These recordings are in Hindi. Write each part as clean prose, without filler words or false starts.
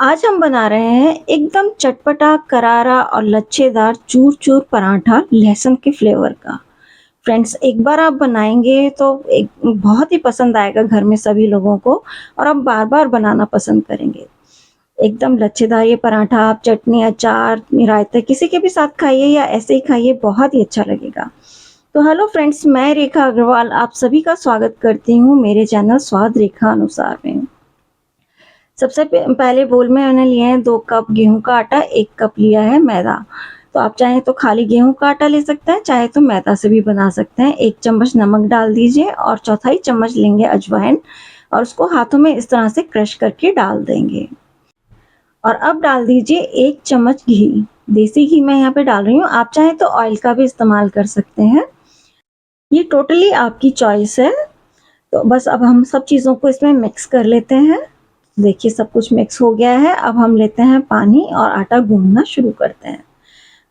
आज हम बना रहे हैं एकदम चटपटा, करारा और लच्छेदार चूर-चूर पराठा लहसुन के फ्लेवर का। फ्रेंड्स, एक बार आप बनाएँगे तो एक बहुत ही पसंद आएगा घर में सभी लोगों को और आप बार-बार बनाना पसंद करेंगे। एकदम लच्छेदार ये पराठा आप चटनी, अचार, रायता किसी के भी साथ खाइए या ऐसे ही खाइए, बहुत ही अच्छा लगेगा। तो हेलो फ्रेंड्स, मैं रेखा अग्रवाल आप सभी का स्वागत करती हूँ मेरे चैनल स्वाद रेखा अनुसार में। सबसे पहले बोल में मैंने लिए हैं 2 कप गेहूँ का आटा, 1 कप लिया है मैदा। तो आप चाहें तो खाली गेहूँ का आटा ले सकते हैं, चाहे तो मैदा से भी बना सकते हैं। 1 चम्मच नमक डाल दीजिए और चौथाई चम्मच लेंगे अजवाइन और उसको हाथों में इस तरह से क्रश करके डाल देंगे। और अब डाल दीजिए 1 चम्मच घी। देसी घी मैं यहाँ पे डाल रही हूँ, आप चाहें तो ऑयल का भी इस्तेमाल कर सकते हैं। ये टोटली आपकी चॉइस है। तो बस अब हम सब चीज़ों को इसमें मिक्स कर लेते हैं। देखिए सब कुछ मिक्स हो गया है। अब हम लेते हैं पानी और आटा गूँथना शुरू करते हैं।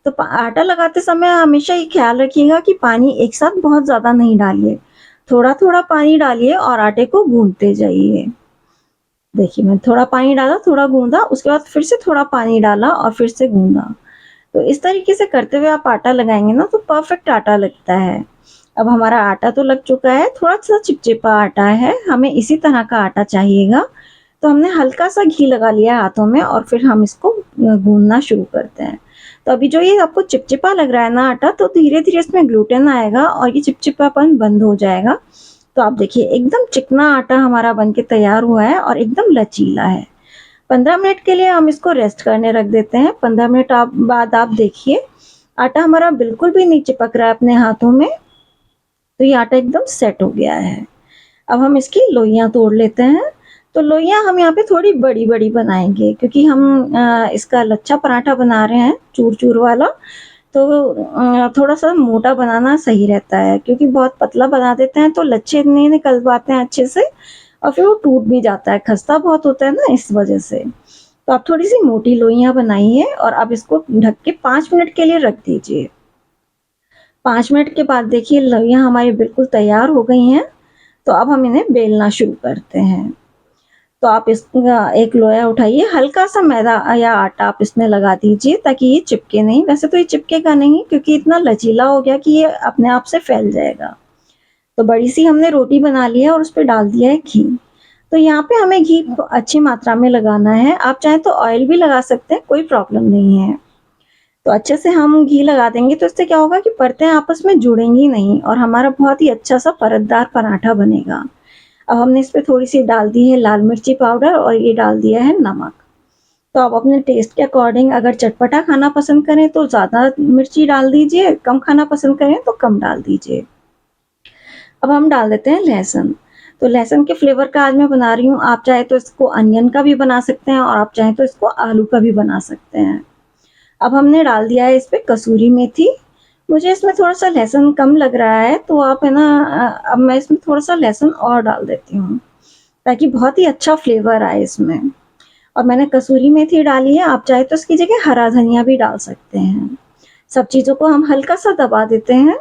तो आटा लगाते समय हमेशा ये ख्याल रखिएगा कि पानी एक साथ बहुत ज़्यादा नहीं डालिए। थोड़ा-थोड़ा पानी डालिए और आटे को गूँथते जाइए। देखिए मैं थोड़ा पानी डाला, थोड़ा गूँधा, उसके बाद फिर से थोड़ा पानी डाला और फिर से गूँधा। तो इस तरीके से करते हुए आप आटा लगाएँगे ना तो परफेक्ट आटा लगता है। अब हमारा आटा तो लग चुका है, थोड़ा-सा चिपचिपा आटा है, हमें इसी तरह का आटा चाहिएगा। तो हमने हल्का-सा घी लगा लिया हाथों में और फिर हम इसको गूँथना शुरू करते हैं। तो अभी जो ये आपको चिपचिपा लग रहा है ना आटा, तो धीरे-धीरे इसमें ग्लूटेन आएगा और ये चिपचिपापन बंद हो जाएगा। तो आप देखिए एकदम चिकना आटा हमारा बन के तैयार हुआ है और एकदम लचीला है। 15 मिनट के लिए हम इसको रेस्ट करने रख देते हैं। 15 मिनट बाद आप देखिए, आटा हमारा बिल्कुल भी नहीं चिपक रहा है अपने हाथों में, तो ये आटा एकदम सेट हो गया है। अब हम इसकी लोइयाँ तोड़ लेते हैं। तो लोइयाँ हम यहाँ पे थोड़ी बड़ी-बड़ी बनाएँगे क्योंकि हम इसका लच्छा पराठा बना रहे हैं, चूर-चूर वाला। तो थोड़ा-सा मोटा बनाना सही रहता है क्योंकि बहुत पतला बना देते हैं तो लच्छे नहीं निकल पाते हैं अच्छे से और फिर वो टूट भी जाता है, खस्ता बहुत होता है ना इस वजह से। तो आप थोड़ी-सी मोटी लोइयाँ बनाइए और आप इसको ढक के 5 मिनट के लिए रख दीजिए। 5 मिनट के बाद देखिए लोइयाँ हमारी बिल्कुल तैयार हो गई हैं, तो अब हम इन्हें बेलना शुरू करते हैं। तो आप एक लोया उठाइए, हल्का-सा मैदा या आटा आप इसमें लगा दीजिए ताकि ये चिपके नहीं। वैसे तो ये चिपकेगा नहीं क्योंकि इतना लचीला हो गया कि ये अपने आप से फैल जाएगा। तो बड़ी-सी हमने रोटी बना ली है और उस पे डाल दिया है घी। तो यहाँ पे हमें घी अच्छी मात्रा में लगाना है। आप चाहें तो ऑयल भी लगा सकते हैं, कोई प्रॉब्लम नहीं है। तो अच्छे से हम घी लगा देंगे तो इससे क्या होगा कि परतें आपस में जुड़ेंगी नहीं और हमारा बहुत ही अच्छा-सा परतदार पराठा बनेगा। अब हमने इसपे थोड़ी-सी डाल दी है लाल मिर्ची पाउडर और ये डाल दिया है नमक। तो आप अपने टेस्ट के अकॉर्डिंग अगर चटपटा खाना पसंद करें तो ज़्यादा मिर्ची डाल दीजिए, कम खाना पसंद करें तो कम डाल दीजिए। अब हम डाल देते हैं लहसुन। तो लहसुन के फ्लेवर का आज मैं बना रही हूँ, आप चाहे तो इसको अनियन का भी बना सकते हैं और आप चाहें तो इसको आलू का भी बना सकते हैं। अब हमने डाल दिया है इस पे कसूरी मेथी। मुझे इसमें थोड़ा-सा लहसुन कम लग रहा है तो आप है ना अब मैं इसमें थोड़ा-सा लहसुन और डाल देती हूँ, ताकि बहुत ही अच्छा फ्लेवर आए इसमें। और मैंने कसूरी मेथी डाली है, आप चाहे तो इसकी जगह हरा धनिया भी डाल सकते हैं। सब चीज़ों को हम हल्का-सा दबा देते हैं।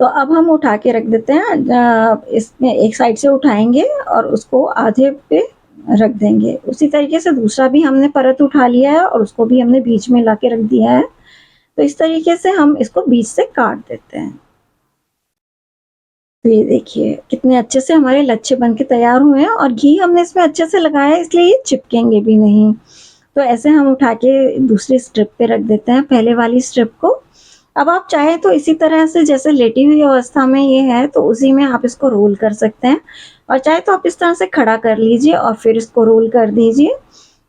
तो अब हम उठा के रख देते हैं इसमें एक साइड से उठाएँगे और उसको आधे पे रख देंगे। उसी तरीके से दूसरा भी हमने परत उठा लिया है और उसको भी हमने बीच में लाके रख दिया है। तो इस तरीके से हम इसको बीच से काट देते हैं। तो ये देखिए कितने अच्छे से हमारे लच्छे बन के तैयार हुए हैं और घी हमने इसमें अच्छे से लगाया है इसलिए ये चिपकेंगे भी नहीं। तो ऐसे हम उठा के दूसरी स्ट्रिप पे रख देते हैं पहले वाली स्ट्रिप को। अब आप चाहें तो इसी तरह से जैसे लेटी हुई अवस्था में ये है तो उसी में आप इसको रोल कर सकते हैं और चाहे तो आप इस तरह से खड़ा कर लीजिए और फिर इसको रोल कर दीजिए।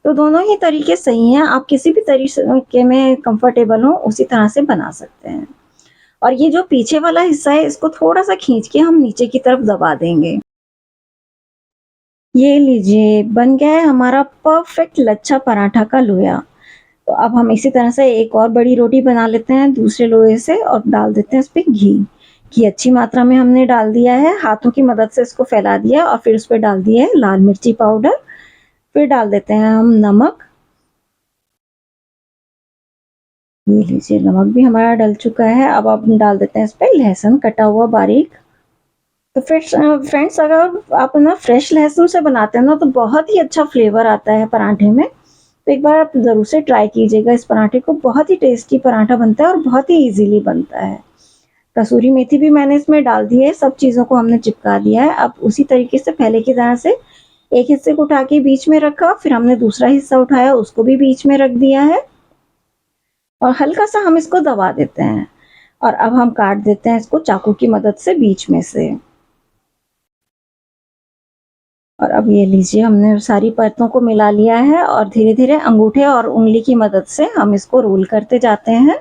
तो दोनों ही तरीके सही हैं, आप किसी भी तरीके में कंफर्टेबल हो उसी तरह से बना सकते हैं। और ये जो पीछे वाला हिस्सा है इसको थोड़ा-सा खींच के हम नीचे की तरफ दबा देंगे। ये लीजिए बन गया है हमारा परफेक्ट लच्छा पराठा का लोया। तो अब हम इसी तरह से एक और बड़ी रोटी बना लेते हैं दूसरे लोहे से और डाल देते हैं इस पे घी। घी अच्छी मात्रा में हमने डाल दिया है, हाथों की मदद से इसको फैला दिया और फिर उस पे डाल दिया है लाल मिर्ची पाउडर, फिर डाल देते हैं हम नमक। ये लीजिए नमक भी हमारा डल चुका है। अब आप डाल देते हैं इस पे लहसुन कटा हुआ बारीक। तो फ्रेंड्स अगर आप ना फ्रेश लहसुन से बनाते हैं ना तो बहुत ही अच्छा फ्लेवर आता है पराठे में। तो एक बार आप ज़रूर से ट्राई कीजिएगा इस पराठे को, बहुत ही टेस्टी पराठा बनता है और बहुत ही ईज़िली बनता है। कसूरी मेथी भी मैंने इसमें डाल दी है, सब चीज़ों को हमने चिपका दिया है। अब उसी तरीके से पहले की तरह से एक हिस्से को उठा के बीच में रखा, फिर हमने दूसरा हिस्सा उठाया उसको भी बीच में रख दिया है और हल्का सा हम इसको दबा देते हैं और अब हम काट देते हैं इसको चाकू की मदद से बीच में से। और अब ये लीजिए हमने सारी परतों को मिला लिया है और धीरे-धीरे अंगूठे और उंगली की मदद से हम इसको रोल करते जाते हैं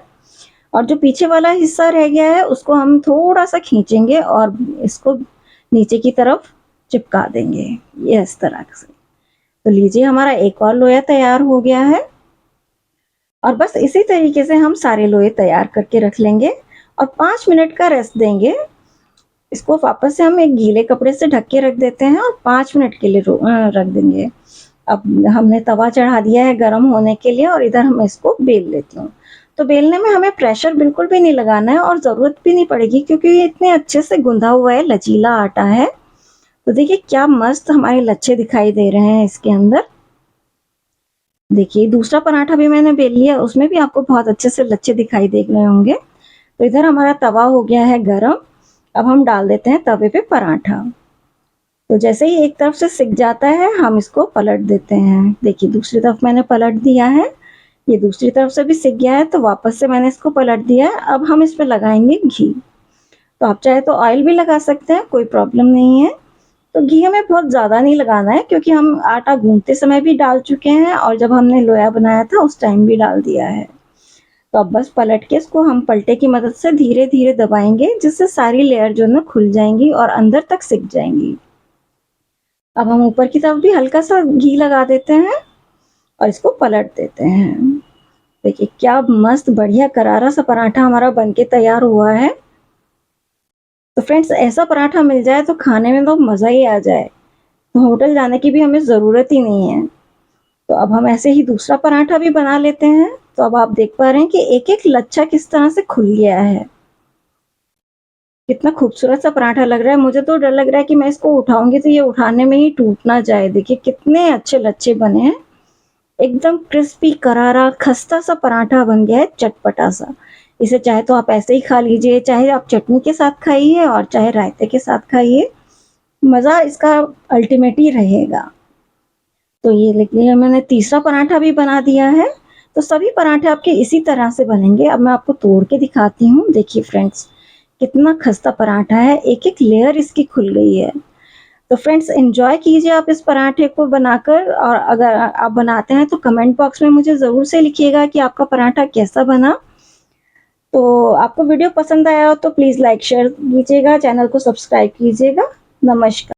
और जो पीछे वाला हिस्सा रह गया है उसको हम थोड़ा-सा खींचेंगे और इसको नीचे की तरफ चिपका देंगे, ये इस तरह से। तो लीजिए हमारा एक और लोया तैयार हो गया है और बस इसी तरीके से हम सारे लोए तैयार करके रख लेंगे और 5 मिनट का रेस्ट देंगे। इसको वापस से हम एक गीले कपड़े से ढक के रख देते हैं और 5 मिनट के लिए रख देंगे। अब हमने तवा चढ़ा दिया है गरम होने के लिए और इधर मैं इसको बेल लेती हूँ। तो बेलने में हमें प्रेशर बिल्कुल भी नहीं लगाना है और ज़रूरत भी नहीं पड़ेगी क्योंकि ये इतने अच्छे से गुंधा हुआ है, लचीला आटा है। तो देखिए क्या मस्त हमारे लच्छे दिखाई दे रहे हैं इसके अंदर। देखिए दूसरा पराठा भी मैंने बेल लिया, उसमें भी आपको बहुत अच्छे से लच्छे दिखाई दे रहे होंगे। तो इधर हमारा तवा हो गया है गरम, अब हम डाल देते हैं तवे पे पराठा। तो जैसे ही एक तरफ से सिक जाता है हम इसको पलट देते हैं। देखिए दूसरी तरफ मैंने पलट दिया है, ये दूसरी तरफ से भी सिक गया है तो वापस से मैंने इसको पलट दिया है। अब हम इस पे लगाएंगे घी। तो आप चाहे तो ऑयल भी लगा सकते हैं, कोई प्रॉब्लम नहीं है। तो घी हमें बहुत ज़्यादा नहीं लगाना है क्योंकि हम आटा गूंथते समय भी डाल चुके हैं और जब हमने लोया बनाया था उस टाइम भी डाल दिया है। तो अब बस पलट के इसको हम पलटे की मदद से धीरे-धीरे दबाएँगे जिससे सारी लेयर जो है ना खुल जाएँगी और अंदर तक सिक जाएँगी। अब हम ऊपर की तरफ भी हल्का सा घी लगा देते हैं और इसको पलट देते हैं। देखिए क्या मस्त बढ़िया करारा सा पराठा हमारा बनके तैयार हुआ है। तो फ्रेंड्स ऐसा पराठा मिल जाए तो खाने में तो मज़ा ही आ जाए। तो होटल जाने की भी हमें ज़रूरत ही नहीं है। तो अब हम ऐसे ही दूसरा पराठा भी बना लेते हैं। तो अब आप देख पा रहे हैं कि एक-एक लच्छा किस तरह से खुल गया है। कितना खूबसूरत सा पराठा लग रहा है। मुझे तो डर लग रहा है कि मैं इसको उठाऊँगी तो ये उठाने में ही टूट ना जाए। देखिए कितने अच्छे लच्छे बने हैं। एकदम क्रिस्पी करारा खस्ता सा पराठा बन गया है, चटपटा सा। इसे चाहे तो आप ऐसे ही खा लीजिए, चाहे आप चटनी के साथ खाइए और चाहे रायते के साथ खाइए। मज़ा इसका अल्टीमेट ही रहेगा। तो ये देखिए मैंने तीसरा पराठा भी बना दिया है। तो सभी पराठे आपके इसी तरह से बनेंगे। अब मैं आपको तोड़ के दिखाती हूँ। देखिए फ्रेंड्स कितना खस्ता पराठा है, एक-एक लेयर इसकी खुल गई है। तो फ्रेंड्स एन्जॉय कीजिए आप इस पराठे को बनाकर और अगर आप बनाते हैं तो कमेंट बॉक्स में मुझे ज़रूर से लिखिएगा कि आपका पराठा कैसा बना। तो आपको वीडियो पसंद आया हो तो प्लीज़ लाइक शेयर कीजिएगा, चैनल को सब्सक्राइब कीजिएगा। नमस्कार।